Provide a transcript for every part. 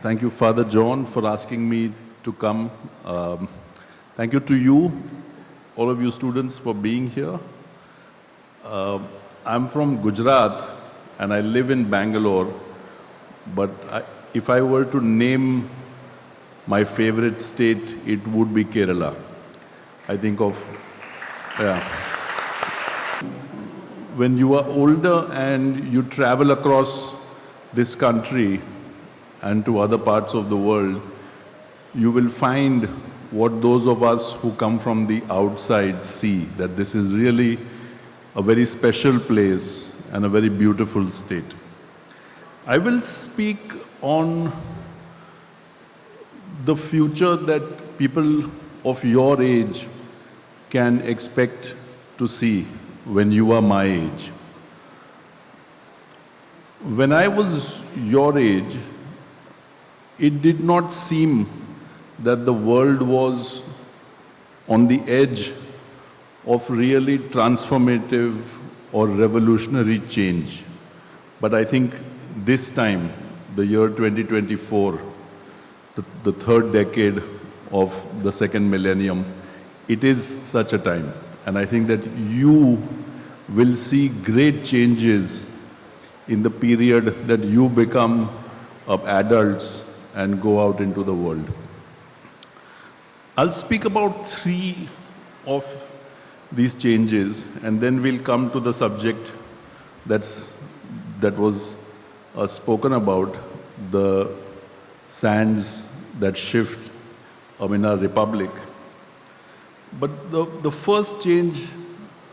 Thank you, Father John, for asking me to come. Thank you to you, all of you students, for being here. I'm from Gujarat and I live in Bangalore, but if I were to name my favorite state, it would be Kerala. I think of, yeah. When you are older and you travel across this country and to other parts of the world, you will find what those of us who come from the outside see, that this is really a very special place and a very beautiful state. I will speak on the future that people of your age can expect to see when you are my age. When I was your age, it did not seem that the world was on the edge of really transformative or revolutionary change. But I think this time, the year 2024, the third decade of the second millennium, it is such a time. And I think that you will see great changes in the period that you become adults and go out into the world. I'll speak about 3 of these changes, and then we'll come to the subject that was spoken about, the sands that shift in our republic. But the first change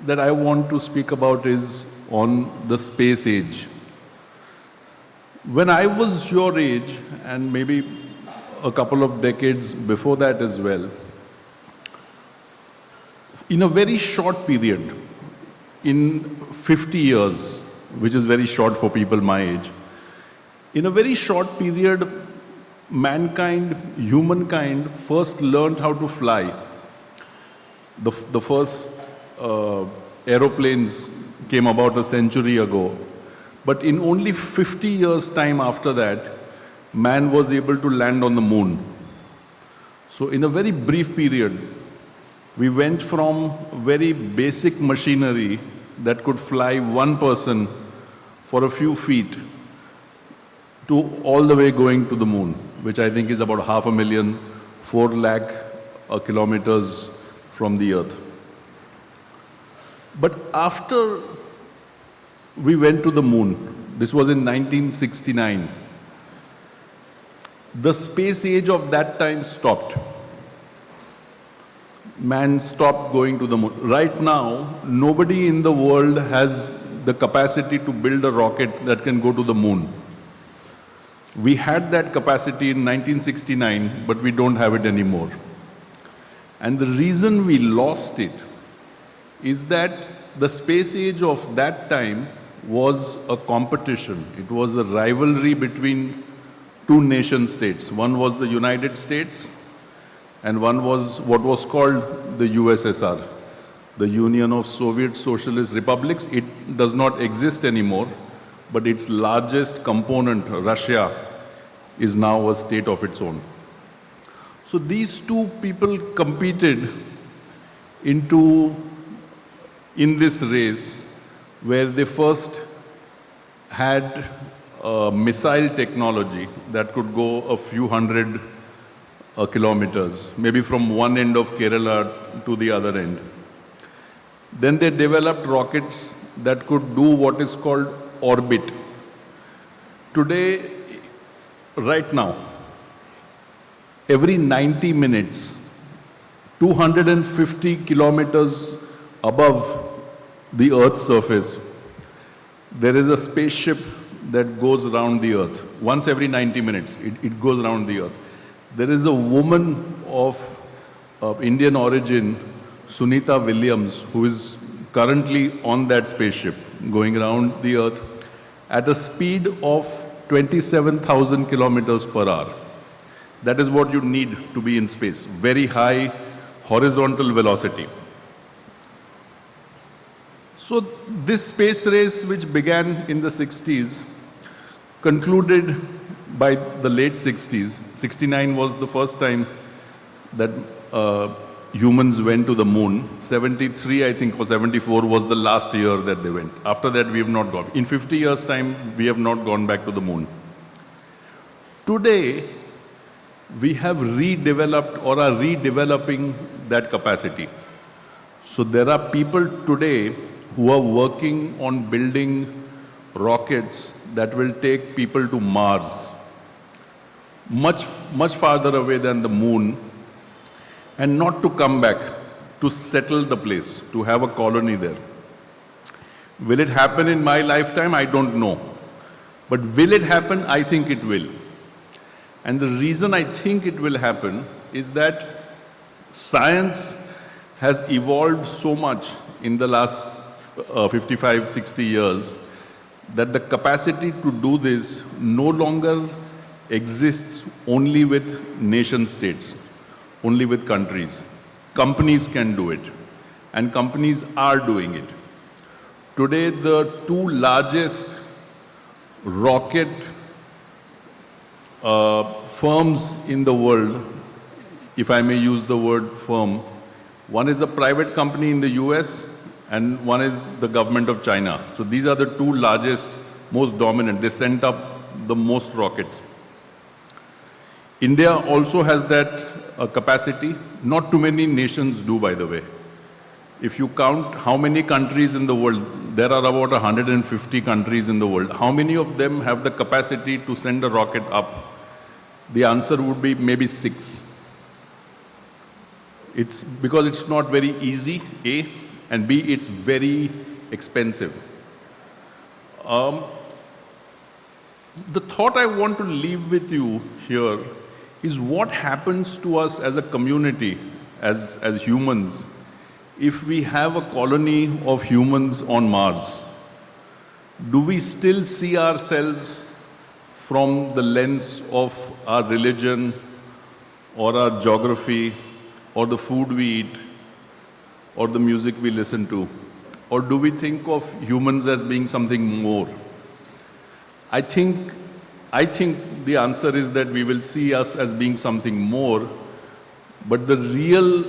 that I want to speak about is on the space age. When I was your age, and maybe a couple of decades before that as well, in a very short period, in 50 years, which is very short for people my age, in a very short period, humankind first learned how to fly. The first aeroplanes came about a century ago. But in only 50 years' time after that, man was able to land on the moon. So in a very brief period, we went from very basic machinery that could fly one person for a few feet to all the way going to the moon, which I think is about 500,000, 4 lakh kilometers from the earth. But after we went to the moon, this was in 1969, the space age of that time stopped. Man stopped going to the moon. Right now, nobody in the world has the capacity to build a rocket that can go to the moon. We had that capacity in 1969, but we don't have it anymore. And the reason we lost it is that the space age of that time was a competition. It was a rivalry between 2 nation states. One was the United States, and one was what was called the USSR, the Union of Soviet Socialist Republics. It does not exist anymore, but its largest component, Russia, is now a state of its own. So these 2 people competed in this race, where they first had missile technology that could go a few hundred kilometers, maybe from one end of Kerala to the other end. Then they developed rockets that could do what is called orbit. Today, right now, every 90 minutes, 250 kilometers above the Earth's surface, there is a spaceship that goes around the Earth. Once every 90 minutes, it goes around the Earth. There is a woman of Indian origin, Sunita Williams, who is currently on that spaceship going around the Earth at a speed of 27,000 kilometers per hour. That is what you need to be in space. Very high horizontal velocity. So this space race, which began in the 60s, concluded by the late 60s, 69 was the first time that humans went to the moon. 73, I think, or 74 was the last year that they went. After that, we have not gone. In 50 years' time, we have not gone back to the moon. Today, we have redeveloped or are redeveloping that capacity. So there are people today who are working on building rockets that will take people to Mars, much farther away than the moon, and not to come back, to settle the place, to have a colony there. Will it happen in my lifetime? I don't know. But will it happen? I think it will. And the reason I think it will happen is that science has evolved so much in the last 55, 60 years that the capacity to do this no longer exists only with nation states, only with countries. Companies can do it, and companies are doing it. Today, the two largest rocket firms in the world, if I may use the word firm, one is a private company in the US and one is the government of China. So these are the two largest, most dominant. They sent up the most rockets. India also has that capacity. Not too many nations do, by the way. If you count how many countries in the world, there are about 150 countries in the world. How many of them have the capacity to send a rocket up? The answer would be maybe 6. It's because it's not very easy, A, and B, it's very expensive. The thought I want to leave with you here is what happens to us as a community, as humans, if we have a colony of humans on Mars. Do we still see ourselves from the lens of our religion or our geography or the food we eat or the music we listen to? Or do we think of humans as being something more? I think the answer is that we will see us as being something more, but the real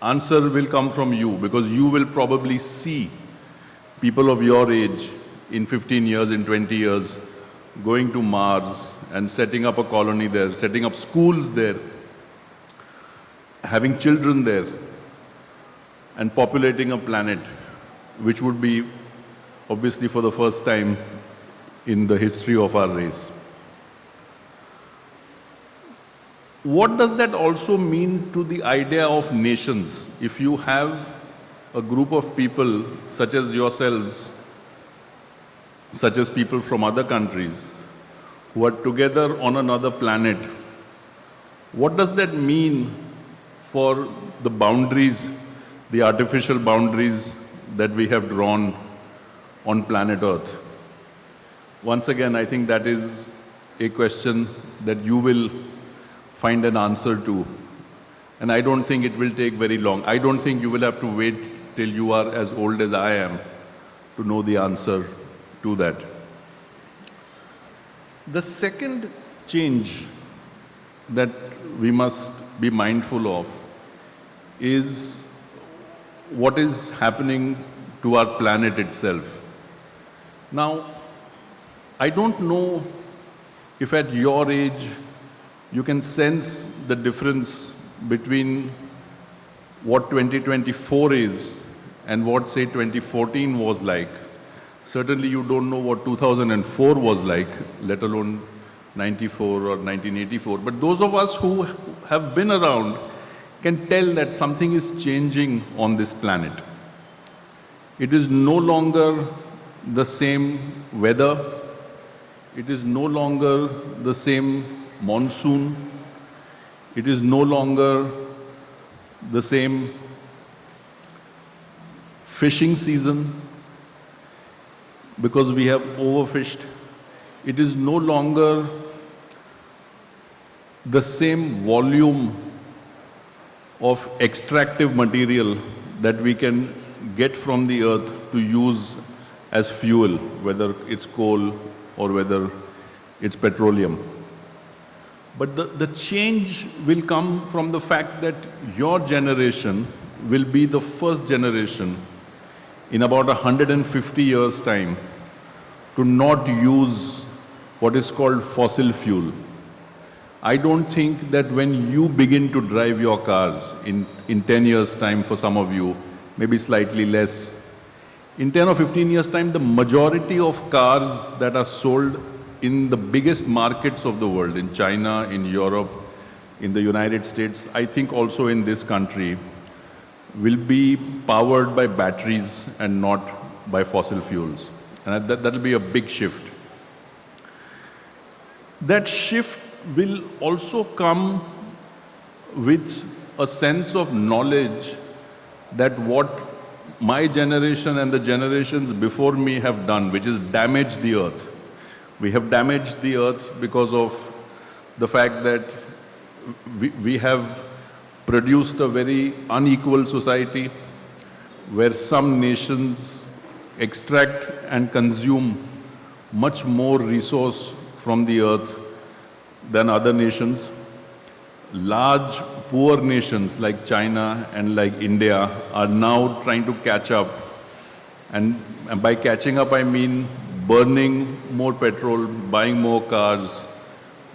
answer will come from you, because you will probably see people of your age in 15 years, in 20 years, going to Mars and setting up a colony there, setting up schools there, having children there, and populating a planet, which would be obviously for the first time in the history of our race. What does that also mean to the idea of nations? If you have a group of people such as yourselves, such as people from other countries, who are together on another planet, what does that mean for the boundaries, the artificial boundaries that we have drawn on planet Earth? Once again, I think that is a question that you will find an answer to. And I don't think it will take very long. I don't think you will have to wait till you are as old as I am to know the answer to that. The second change that we must be mindful of is what is happening to our planet itself. Now, I don't know if at your age you can sense the difference between what 2024 is and what, say, 2014 was like. Certainly you don't know what 2004 was like, let alone 94 or 1984. But those of us who have been around can tell that something is changing on this planet. It is no longer the same weather. It is no longer the same monsoon. It is no longer the same fishing season because we have overfished. It is no longer the same volume of extractive material that we can get from the earth to use as fuel, whether it's coal or whether it's petroleum. But the change will come from the fact that your generation will be the first generation in about 150 years' time to not use what is called fossil fuel. I don't think that when you begin to drive your cars in 10 years' time for some of you, maybe slightly less, in 10 or 15 years' time, the majority of cars that are sold in the biggest markets of the world, in China, in Europe, in the United States, I think also in this country, will be powered by batteries and not by fossil fuels. And that will be a big shift. That shift will also come with a sense of knowledge that what my generation and the generations before me have done, which is damage the earth. We have damaged the earth because of the fact that we have produced a very unequal society where some nations extract and consume much more resource from the earth than other nations. Large poor nations like China and like India are now trying to catch up. And by catching up, I mean burning more petrol, buying more cars,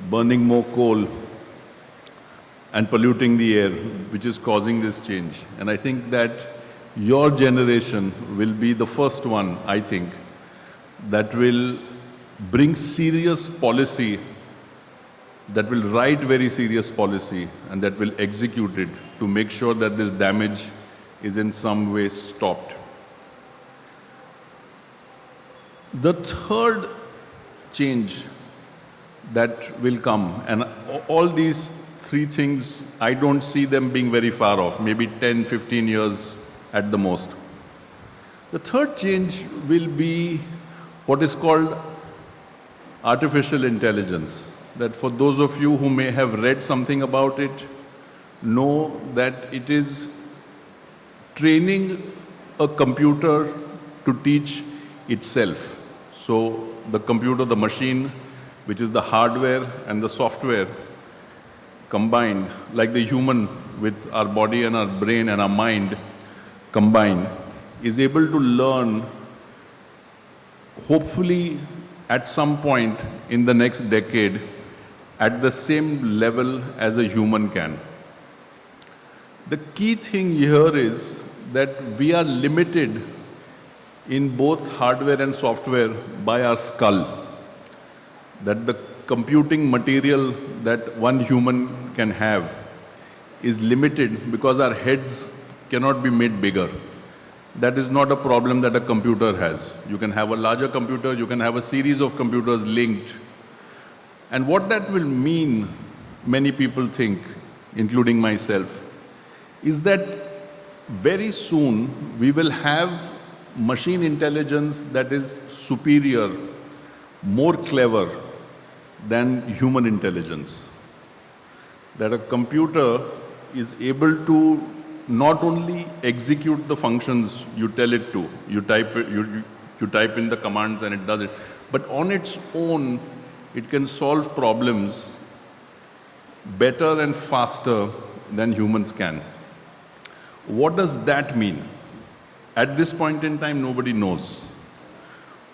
burning more coal, and polluting the air, which is causing this change. And I think that your generation will be the first one, I think, that will bring serious policy, that will write very serious policy, and that will execute it to make sure that this damage is in some way stopped. The third change that will come, and all these three things, I don't see them being very far off, maybe 10, 15 years at the most. The third change will be what is called artificial intelligence. That for those of you who may have read something about it, know that it is training a computer to teach itself. So the computer, the machine, which is the hardware and the software combined, like the human with our body and our brain and our mind combined, is able to learn, hopefully at some point in the next decade, at the same level as a human can. The key thing here is that we are limited in both hardware and software by our skull. That the computing material that one human can have is limited because our heads cannot be made bigger. That is not a problem that a computer has. You can have a larger computer, you can have a series of computers linked. And what that will mean, many people think, including myself, is that very soon we will have machine intelligence that is superior, more clever than human intelligence. That a computer is able to not only execute the functions you tell it to, you type in the commands and it does it, but on its own, it can solve problems better and faster than humans can. What does that mean? At this point in time, nobody knows.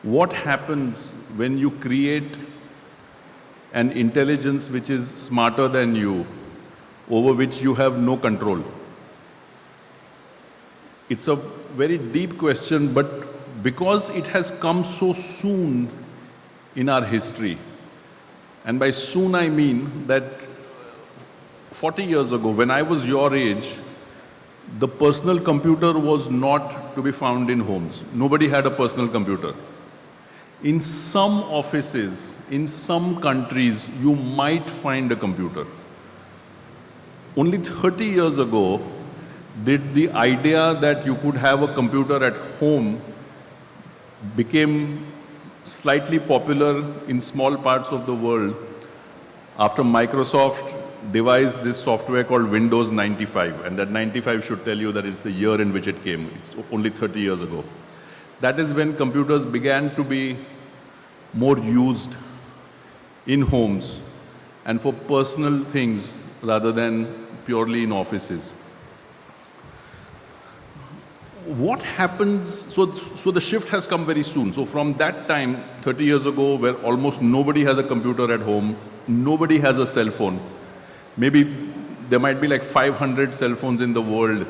What happens when you create an intelligence which is smarter than you, over which you have no control? It's a very deep question, but because it has come so soon in our history, and by soon I mean that 40 years ago, when I was your age, the personal computer was not to be found in homes. Nobody had a personal computer. In some offices, in some countries, you might find a computer. Only 30 years ago, did the idea that you could have a computer at home became slightly popular in small parts of the world after Microsoft devised this software called Windows 95, and that 95 should tell you that it's the year in which it came. It's only 30 years ago. That is when computers began to be more used in homes and for personal things rather than purely in offices. What happens, so the shift has come very soon. So from that time, 30 years ago, where almost nobody has a computer at home, nobody has a cell phone. Maybe there might be like 500 cell phones in the world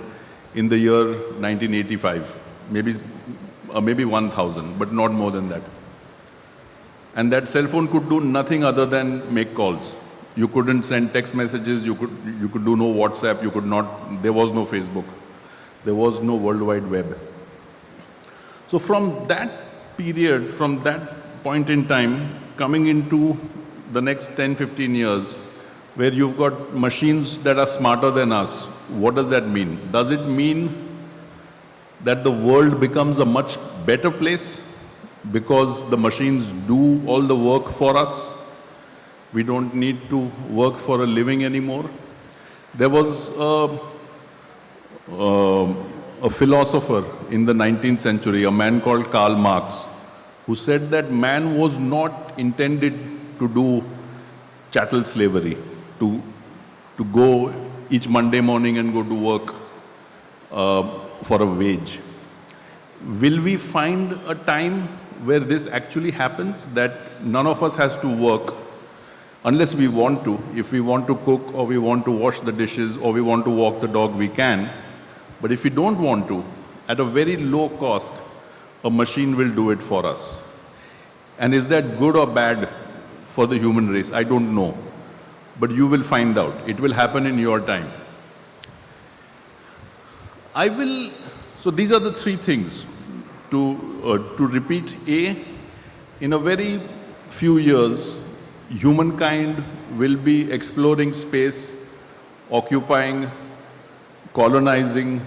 in the year 1985. Maybe 1,000, but not more than that. And that cell phone could do nothing other than make calls. You couldn't send text messages, you could do no WhatsApp, there was no Facebook. There was no World Wide Web. So from that period, from that point in time, coming into the next 10, 15 years, where you've got machines that are smarter than us, what does that mean? Does it mean that the world becomes a much better place because the machines do all the work for us? We don't need to work for a living anymore. There was a philosopher in the 19th century, a man called Karl Marx, who said that man was not intended to do chattel slavery, to go each Monday morning and go to work for a wage. Will we find a time where this actually happens, that none of us has to work unless we want to? If we want to cook, or we want to wash the dishes, or we want to walk the dog, we can. But if we don't want to, at a very low cost, a machine will do it for us. And is that good or bad for the human race? I don't know. But you will find out. It will happen in your time. So these are the three things to repeat. In a very few years, humankind will be exploring space, occupying, colonizing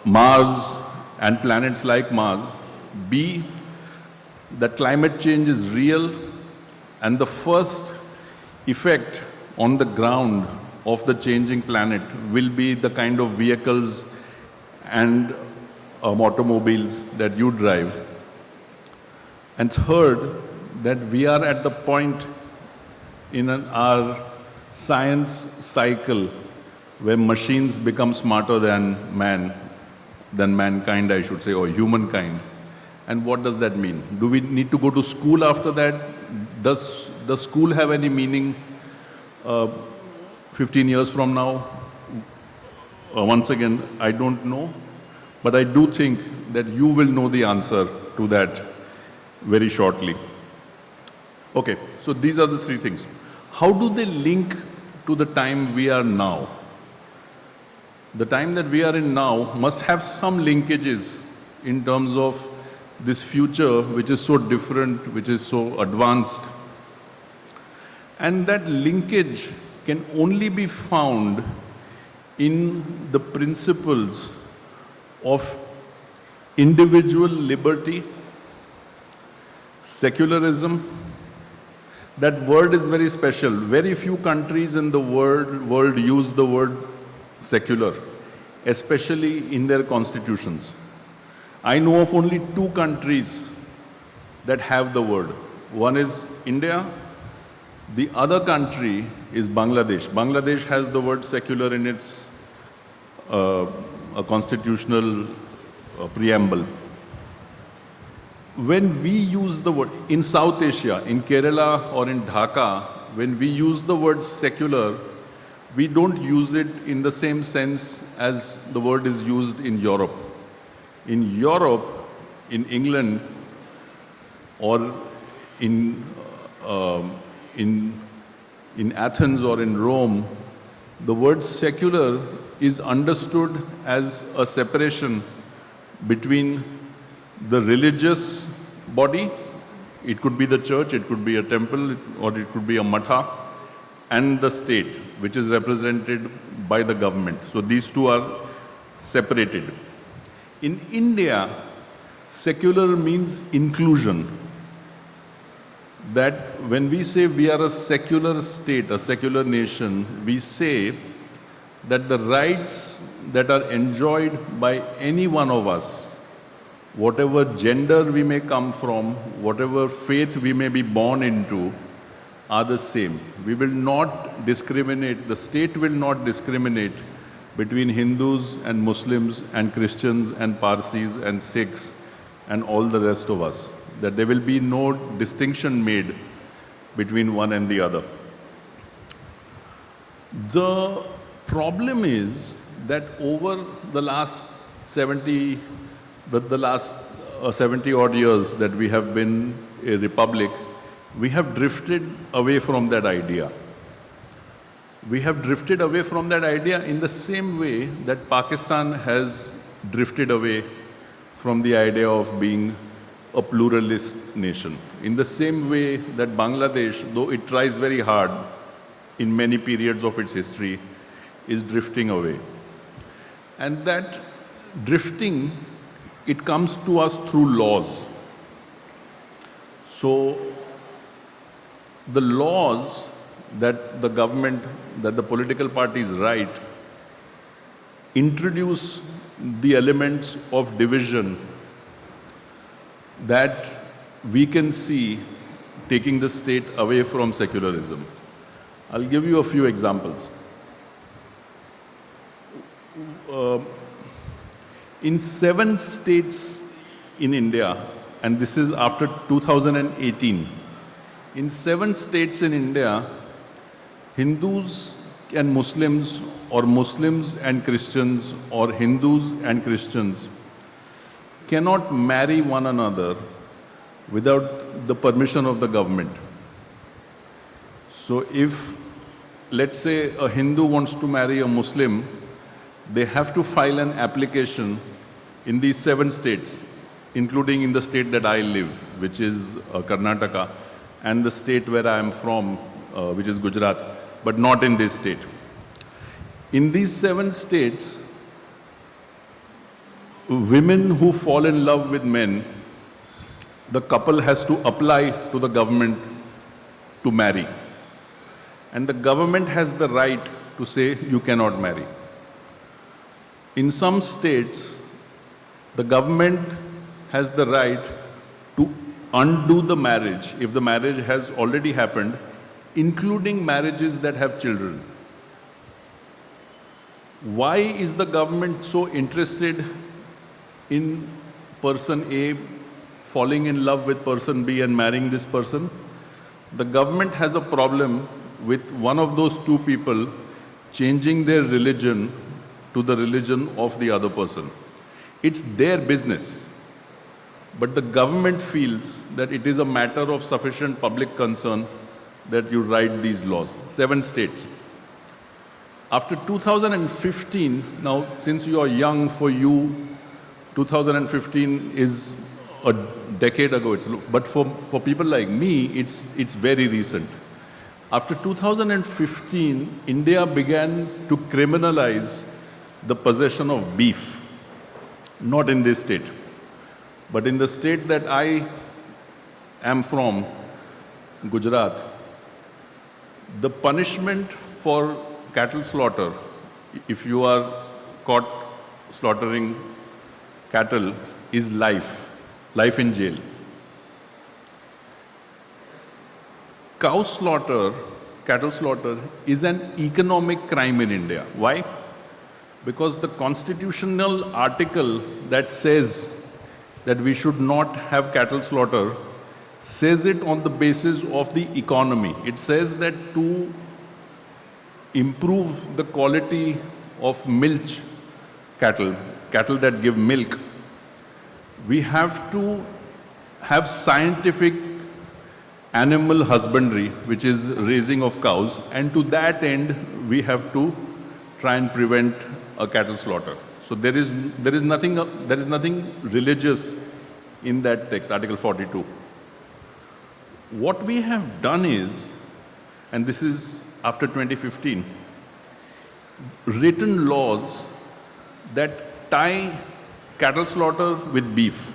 Mars and planets like Mars. B, that climate change is real, and the first effect on the ground of the changing planet will be the kind of vehicles and automobiles that you drive. And third, that we are at the point in our science cycle where machines become smarter than mankind, I should say, or humankind. And what does that mean? Do we need to go to school after that? Does school have any meaning 15 years from now? Once again, I don't know. But I do think that you will know the answer to that very shortly. Okay, so these are the three things. How do they link to the time we are now? The time that we are in now must have some linkages in terms of this future, which is so different, which is so advanced. And that linkage can only be found in the principles of individual liberty, secularism. That word is very special. Very few countries in the world use the word secular, especially in their constitutions. I know of only 2 countries that have the word. One is India. The other country is Bangladesh. Bangladesh has the word secular in its constitutional preamble. When we use the word, in South Asia, in Kerala or in Dhaka, when we use the word secular, we don't use it in the same sense as the word is used in Europe. In Europe, in England, or in Athens or in Rome, the word secular is understood as a separation between the religious body, it could be the church, it could be a temple, or it could be a matha, and the state, which is represented by the government. So these two are separated. In India, secular means inclusion. That when we say we are a secular state, a secular nation, we say that the rights that are enjoyed by any one of us, whatever gender we may come from, whatever faith we may be born into, are the same. We will not discriminate, the state will not discriminate between Hindus and Muslims and Christians and Parsis and Sikhs and all the rest of us. That there will be no distinction made between one and the other. The problem is that over the last 70 odd years that we have been a republic, we have drifted away from that idea. We have drifted away from that idea in the same way that Pakistan has drifted away from the idea of being a pluralist nation. In the same way that Bangladesh, though it tries very hard in many periods of its history, is drifting away. And that drifting, it comes to us through laws. So the laws that the government, that the political parties write, introduce the elements of division that we can see taking the state away from secularism. I'll give you a few examples. In 7 states in India, and this is after 2018, in 7 states in India, Hindus and Muslims, or Muslims and Christians, or Hindus and Christians cannot marry one another without the permission of the government. So if, let's say, a Hindu wants to marry a Muslim, they have to file an application in these 7 states, including in the state that I live, which is Karnataka, and the state where I am from, which is Gujarat, but not in this state. In these 7 states, women who fall in love with men, the couple has to apply to the government to marry. And the government has the right to say, you cannot marry. In some states, the government has the right to undo the marriage if the marriage has already happened, including marriages that have children. Why is the government so interested in person A falling in love with person B and marrying this person? The government has a problem with one of those two people changing their religion to the religion of the other person. It's their business. But the government feels that it is a matter of sufficient public concern that you write these laws. 7 states. After 2015, now since you are young, for you, 2015 is a decade ago, but for people like me, it's very recent. After 2015, India began to criminalize the possession of beef. Not in this state, but in the state that I am from, Gujarat, the punishment for cattle slaughter, if you are caught slaughtering cattle, is life in jail. Cow slaughter, cattle slaughter, is an economic crime in India. Why? Because the constitutional article that says that we should not have cattle slaughter says it on the basis of the economy. It says that to improve the quality of milch cattle that give milk, we have to have scientific animal husbandry, which is raising of cows, and to that end, we have to try and prevent a cattle slaughter. So there is nothing religious in that text, Article 42. What we have done is, and this is after 2015, written laws that tie cattle slaughter with beef.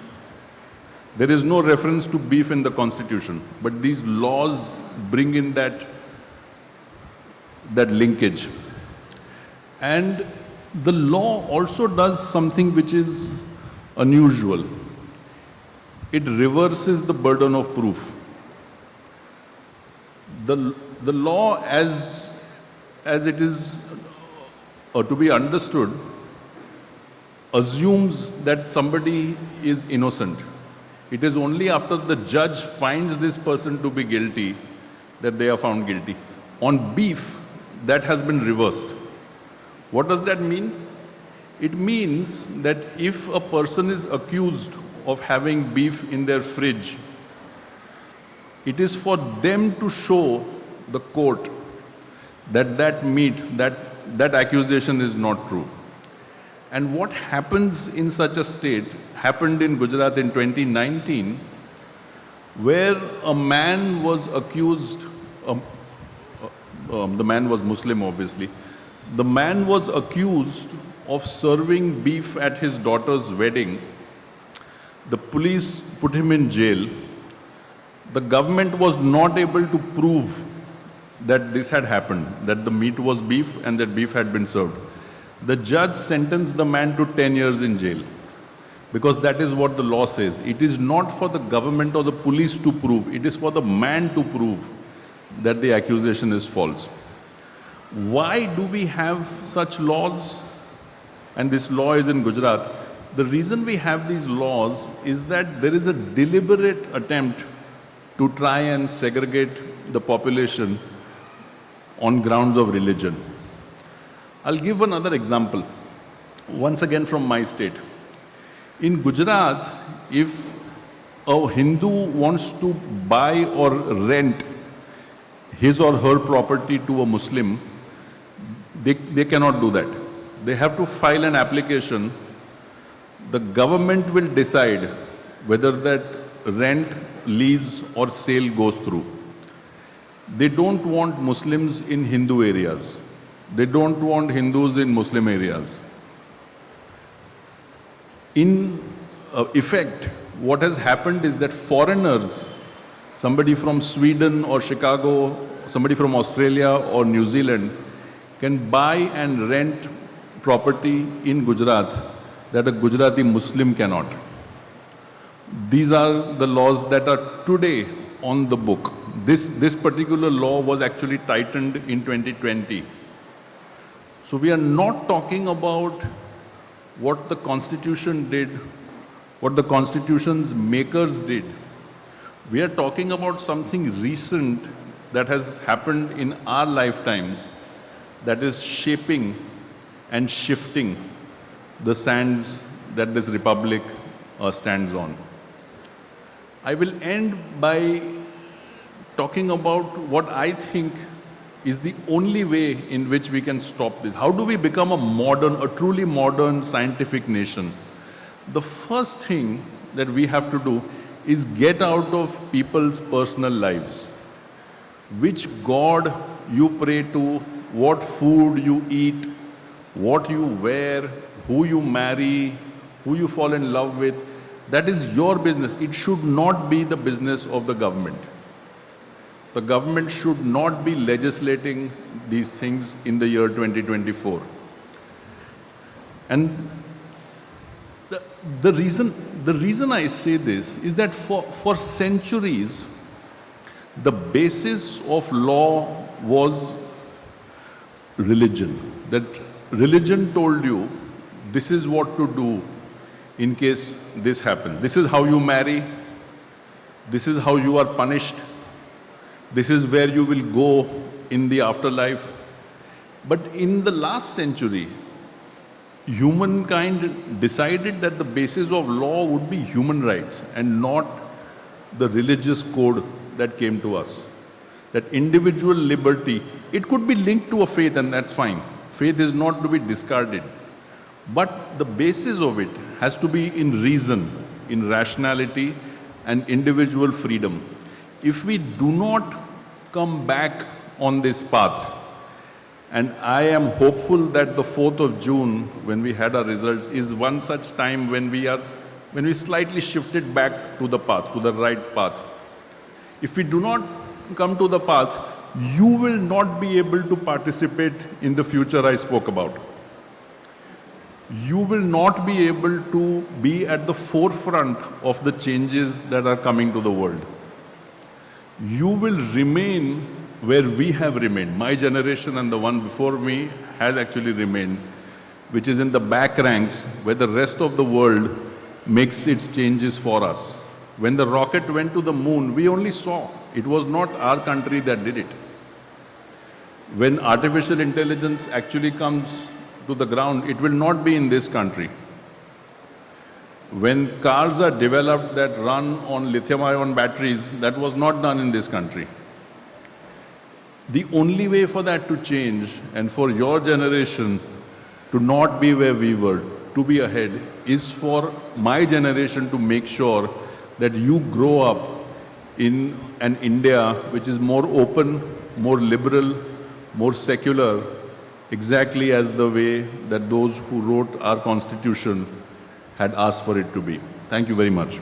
There is no reference to beef in the Constitution, but these laws bring in that linkage. And the law also does something which is unusual. it reverses the burden of proof. The law as it is to be understood assumes that somebody is innocent. It is only after the judge finds this person to be guilty that they are found guilty. On beef, that has been reversed. What does that mean? It means that if a person is accused of having beef in their fridge, it is for them to show the court that that accusation is not true. And what happens in such a state happened in Gujarat in 2019, where a man was accused, the man was Muslim obviously, the man was accused of serving beef at his daughter's wedding. The police put him in jail. The government was not able to prove that this had happened, that the meat was beef and that beef had been served. The judge sentenced the man to 10 years in jail because that is what the law says. It is not for the government or the police to prove. It is for the man to prove that the accusation is false. Why do we have such laws? And this law is in Gujarat. The reason we have these laws is that there is a deliberate attempt to try and segregate the population on grounds of religion. I'll give another example, once again from my state. In Gujarat, if a Hindu wants to buy or rent his or her property to a Muslim, they cannot do that. They have to file an application. The government will decide whether that rent, lease or sale goes through. They don't want Muslims in Hindu areas. They don't want Hindus in Muslim areas. In effect, what has happened is that foreigners, somebody from Sweden or Chicago, somebody from Australia or New Zealand, can buy and rent property in Gujarat that a Gujarati Muslim cannot. These are the laws that are today on the book. This particular law was actually tightened in 2020. So we are not talking about what the Constitution did, what the Constitution's makers did. We are talking about something recent that has happened in our lifetimes that is shaping and shifting the sands that this republic stands on. I will end by talking about what I think is the only way in which we can stop this. How do we become a truly modern scientific nation? The first thing that we have to do is get out of people's personal lives. Which God you pray to, what food you eat, what you wear, who you marry, who you fall in love with, that is your business. It should not be the business of the government. The government should not be legislating these things in the year 2024. And the reason I say this is that for centuries, the basis of law was religion. That religion told you this is what to do in case this happens. This is how you marry. This is how you are punished. This is where you will go in the afterlife. But in the last century, humankind decided that the basis of law would be human rights and not the religious code that came to us. That individual liberty, it could be linked to a faith and that's fine. Faith is not to be discarded. But the basis of it has to be in reason, in rationality and individual freedom. If we do not come back on this path, and I am hopeful that the 4th of June, when we had our results, is one such time when we slightly shifted back to the path, to the right path. If we do not come to the path, you will not be able to participate in the future I spoke about. you will not be able to be at the forefront of the changes that are coming to the world. You will remain where we have remained. My generation and the one before me has actually remained, which is in the back ranks where the rest of the world makes its changes for us. When the rocket went to the moon, we only saw. It was not our country that did it. When artificial intelligence actually comes to the ground, it will not be in this country. When cars are developed that run on lithium-ion batteries, that was not done in this country. The only way for that to change and for your generation to not be where we were, to be ahead, is for my generation to make sure that you grow up in an India which is more open, more liberal, more secular, exactly as the way that those who wrote our constitution had asked for it to be. Thank you very much.